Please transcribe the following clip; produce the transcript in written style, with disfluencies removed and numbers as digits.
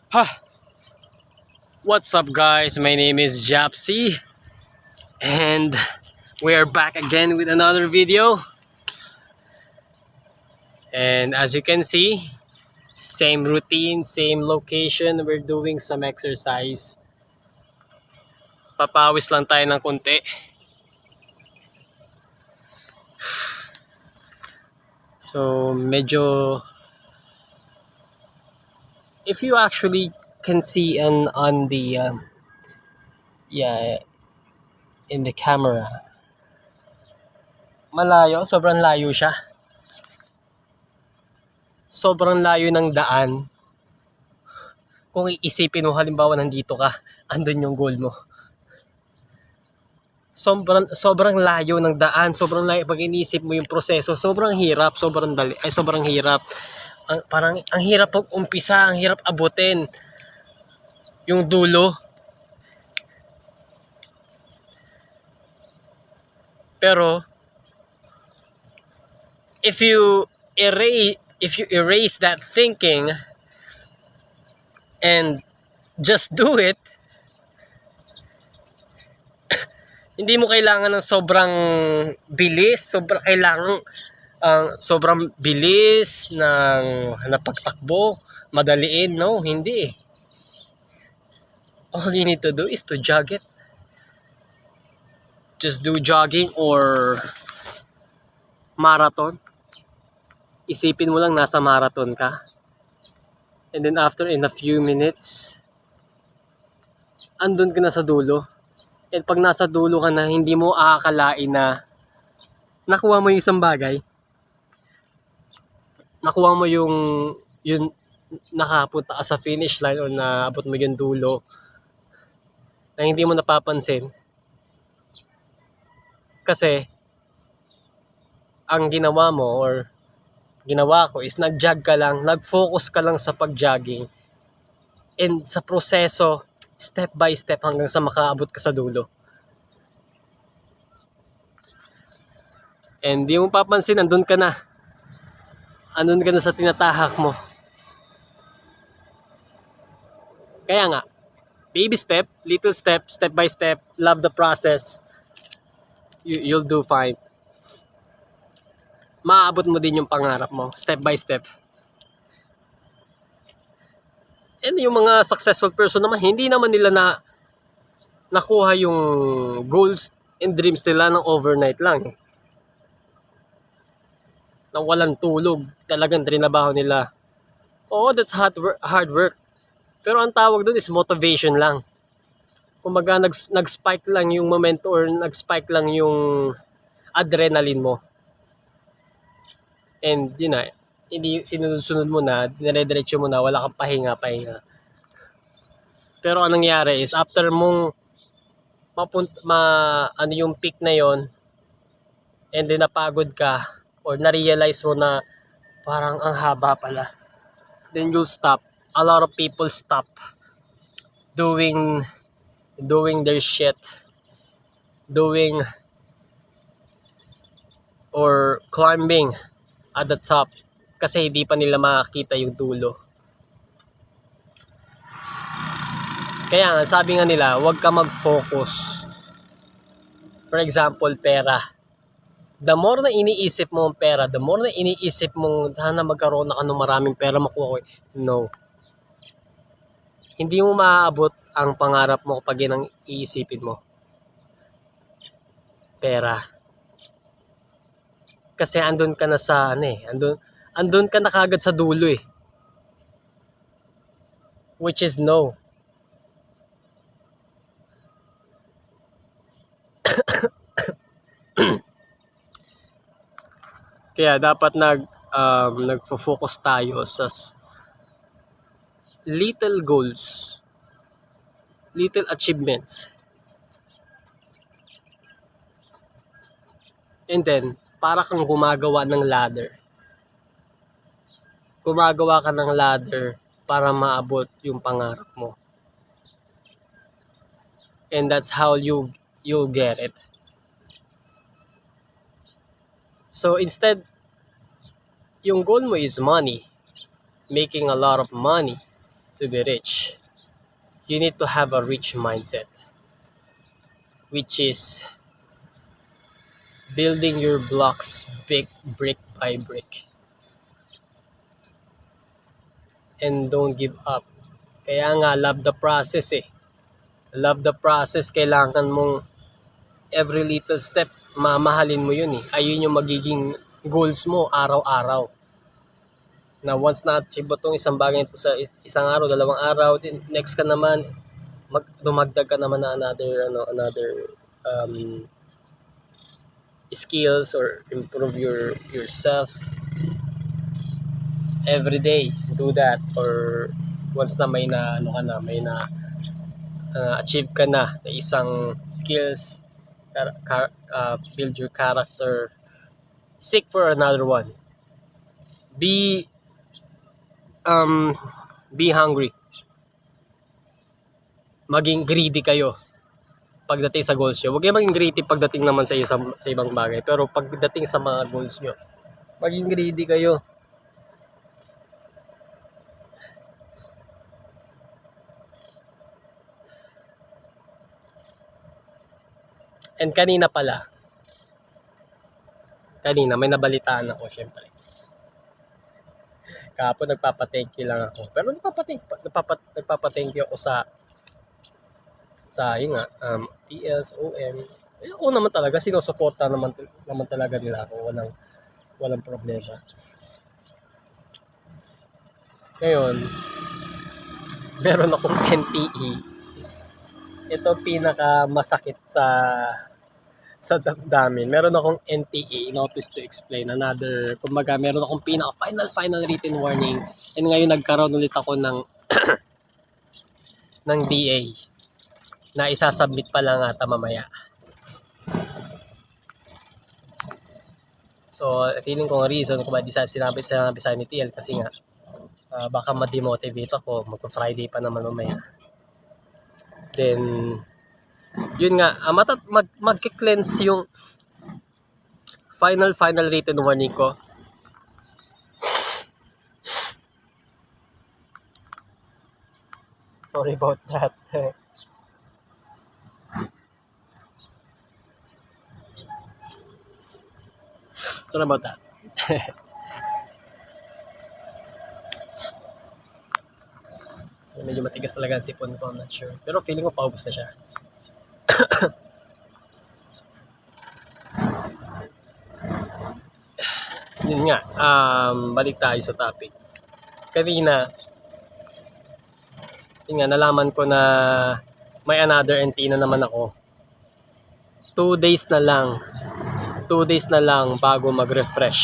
Huh. What's up guys, my name is Japsy and we are back again with another video. And as you can see, same routine, same location. We're doing some exercise. Papawis lang tayo ng konti. So medyo, if you actually can see on the in the camera, malayo, sobrang layo siya. Sobrang layo ng daan. Kung iisipin mo, halimbawa nandito ka, andun yung goal mo. Sobrang layo ng daan, sobrang layo pag iniisip mo yung proseso, sobrang hirap, sobrang hirap. Parang ang hirap pag umpisa, ang hirap abutin yung dulo. Pero if you erase that thinking and just do it, hindi mo kailangan ng sobrang bilis, sobrang bilis ng pagtakbo, madaliin, no, hindi. All you need to do is to jog it. Just do jogging or marathon. Isipin mo lang nasa marathon ka. And then after, in a few minutes, andun ka na sa dulo. And pag nasa dulo ka na, hindi mo aakalain na nakuha mo yung isang bagay. Nakuha mo yung nakapunta ka sa finish line o naabot mo yung dulo na hindi mo napapansin. Kasi ang ginawa mo or ginawa ko is nag-jog ka lang, nag-focus ka lang sa pag-jogging and sa proseso, step by step hanggang sa makaabot ka sa dulo. And di mo papansin, andun ka na sa tinatahak mo. Kaya nga, baby step, little step, step by step, love the process, you'll do fine. Maaabot mo din yung pangarap mo, step by step. And yung mga successful person naman, hindi naman nila nakuha yung goals and dreams nila ng overnight lang. Nang walang tulog, talagang trinabaho nila. Oo, that's hard work. Pero ang tawag doon is motivation lang. Kumbaga nag-spike lang yung momento or nag-spike lang yung adrenaline mo. And yun na, hindi sinunod mo na, dire-diretso mo na, wala kang pahinga. Pero anong nangyari is after mong ano yung peak na yon, and then napagod ka or na-realize mo na parang ang haba pala, then you'll stop. A lot of people stop doing their shit, doing or climbing at the top kasi hindi pa nila makakita yung dulo. Kaya nga, sabi nga nila, huwag ka mag-focus. For example, pera. The more na iniisip mo ang pera, the more na iniisip mo sana magkaroon na ng maraming pera makuha ko. No. Hindi mo maaabot ang pangarap mo kapag yan ang iisipin mo. Pera. Kasi andun ka na sa andun ka na kagad sa dulo eh. Which is no. Kaya dapat nagfo-focus tayo sa little goals, little achievements. And then, para kang gumagawa ng ladder. Gumagawa ka ng ladder para maabot yung pangarap mo. And that's how you'll get it. So instead, yung goal mo is money, making a lot of money. to be rich. You need to have a rich mindset, which is building your blocks brick by brick. And don't give up. Kaya nga, love the process eh. Love the process. Kailangan mong every little step, mamahalin mo yun eh. Ayun yung magiging goals mo araw-araw. Na once na-achieve mo itong isang bagay ito sa isang araw, dalawang araw, din next ka naman, dumagdag ka naman na another skills or improve yourself every day. Do that. Or once na may na achieve ka na isang skills, build your character, seek for another one. Be hungry. Maging greedy kayo pagdating sa goals nyo. Huwag kayo maging greedy pagdating naman sa ibang bagay. Pero pagdating sa mga goals nyo, maging greedy kayo. And kanina may nabalitaan ako, syempre. Kahapon nagpapa-thank you lang ako. Pero nagpapa-thank you ako sa yun nga, PSOM. Oo naman talaga, sinusuporta naman talaga nila ako. Walang problema. Ngayon, meron akong NTE. Ito pinaka-masakit sa damdamin. Meron akong NTE, notice to explain. Kumbaga, meron akong final written warning. And ngayon nagkaroon ulit ako ng ng DA na isasubmit pa lang ata mamaya. So, feeling ko ang reason kung bakit sinabi sa ni TL kasi nga baka ma-demotivate ako. Mag-Friday pa naman mamaya. Then, yun nga, mag-cleanse yung final written warning ko. Sorry about that. Sorry about that. Medyo matigas talaga ang sipon ko, I'm not sure. Pero feeling ko paubos na siya. Yun nga, balik tayo sa topic. Kanina, yun nga, nalaman ko na may another NT na naman ako. 2 days na lang bago mag-refresh.